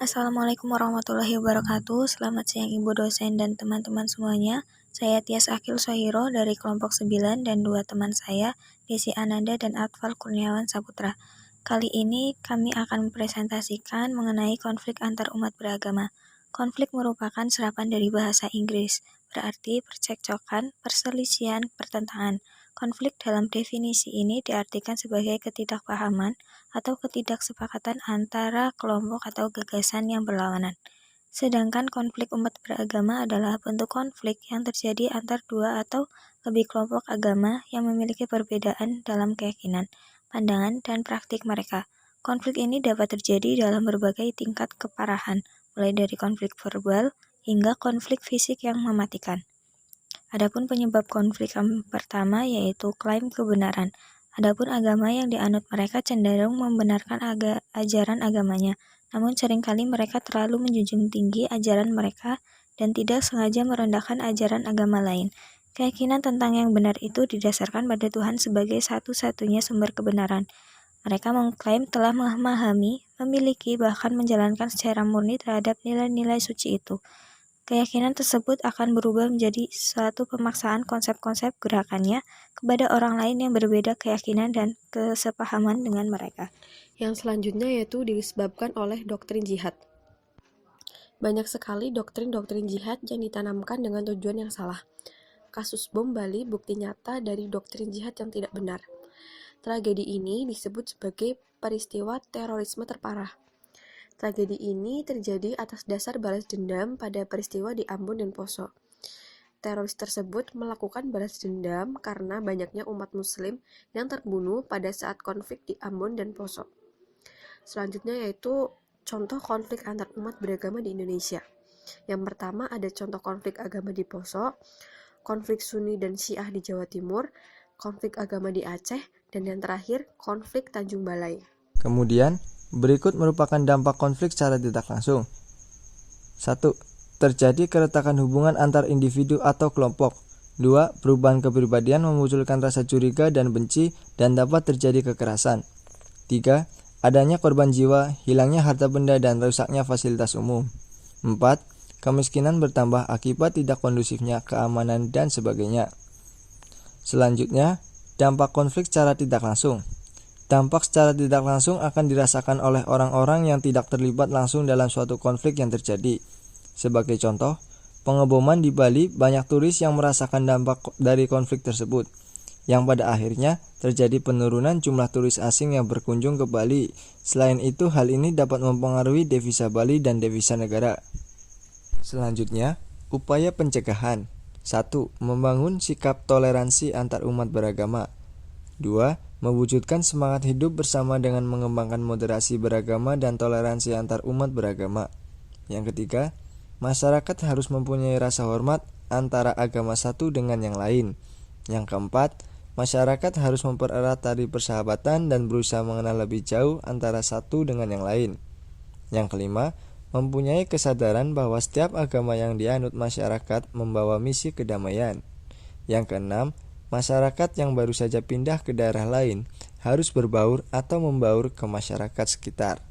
Assalamualaikum warahmatullahi wabarakatuh. Selamat siang Ibu dosen dan teman-teman semuanya. Saya Tias Akil Sohiro dari kelompok 9 dan dua teman saya, Desi Ananda dan Atfal Kurniawan Saputra. Kali ini kami akan mempresentasikan mengenai konflik antar umat beragama. Konflik merupakan serapan dari bahasa Inggris, berarti percekcokan, perselisihan, pertentangan. Konflik dalam definisi ini diartikan sebagai ketidakpahaman atau ketidaksepakatan antara kelompok atau gagasan yang berlawanan. Sedangkan konflik umat beragama adalah bentuk konflik yang terjadi antar dua atau lebih kelompok agama yang memiliki perbedaan dalam keyakinan, pandangan, dan praktik mereka. Konflik ini dapat terjadi dalam berbagai tingkat keparahan, mulai dari konflik verbal hingga konflik fisik yang mematikan. Adapun penyebab konflik yang pertama yaitu klaim kebenaran. Adapun agama yang dianut mereka cenderung membenarkan ajaran agamanya, namun seringkali mereka terlalu menjunjung tinggi ajaran mereka dan tidak sengaja merendahkan ajaran agama lain. Keyakinan tentang yang benar itu didasarkan pada Tuhan sebagai satu-satunya sumber kebenaran. Mereka mengklaim telah memahami, memiliki, bahkan menjalankan secara murni terhadap nilai-nilai suci itu. Keyakinan tersebut akan berubah menjadi suatu pemaksaan konsep-konsep gerakannya kepada orang lain yang berbeda keyakinan dan kesepahaman dengan mereka. Yang selanjutnya yaitu disebabkan oleh doktrin jihad. Banyak sekali doktrin-doktrin jihad yang ditanamkan dengan tujuan yang salah. Kasus bom Bali bukti nyata dari doktrin jihad yang tidak benar. Tragedi ini disebut sebagai peristiwa terorisme terparah. Tragedi ini terjadi atas dasar balas dendam pada peristiwa di Ambon dan Poso. Teroris tersebut melakukan balas dendam karena banyaknya umat muslim yang terbunuh pada saat konflik di Ambon dan Poso. Selanjutnya yaitu contoh konflik antar umat beragama di Indonesia. Yang pertama ada contoh konflik agama di Poso, konflik Sunni dan Syiah di Jawa Timur, konflik agama di Aceh, dan yang terakhir konflik Tanjung Balai. Kemudian, berikut merupakan dampak konflik secara tidak langsung. 1. Terjadi keretakan hubungan antar individu atau kelompok. 2. Perubahan kepribadian memunculkan rasa curiga dan benci dan dapat terjadi kekerasan. 3. Adanya korban jiwa, hilangnya harta benda dan rusaknya fasilitas umum. 4. Kemiskinan bertambah akibat tidak kondusifnya keamanan dan sebagainya. Selanjutnya, dampak konflik secara tidak langsung. Dampak secara tidak langsung akan dirasakan oleh orang-orang yang tidak terlibat langsung dalam suatu konflik yang terjadi. Sebagai contoh, pengeboman di Bali banyak turis yang merasakan dampak dari konflik tersebut, yang pada akhirnya terjadi penurunan jumlah turis asing yang berkunjung ke Bali. Selain itu, hal ini dapat mempengaruhi devisa Bali dan devisa negara. Selanjutnya, upaya pencegahan. 1. Membangun sikap toleransi antar umat beragama. 2. Mewujudkan semangat hidup bersama dengan mengembangkan moderasi beragama dan toleransi antar umat beragama. Yang ketiga, masyarakat harus mempunyai rasa hormat antara agama satu dengan yang lain. Yang keempat, masyarakat harus mempererat tali persahabatan dan berusaha mengenal lebih jauh antara satu dengan yang lain. Yang kelima, mempunyai kesadaran bahwa setiap agama yang dianut masyarakat membawa misi kedamaian. Yang keenam, masyarakat yang baru saja pindah ke daerah lain harus berbaur atau membaur ke masyarakat sekitar.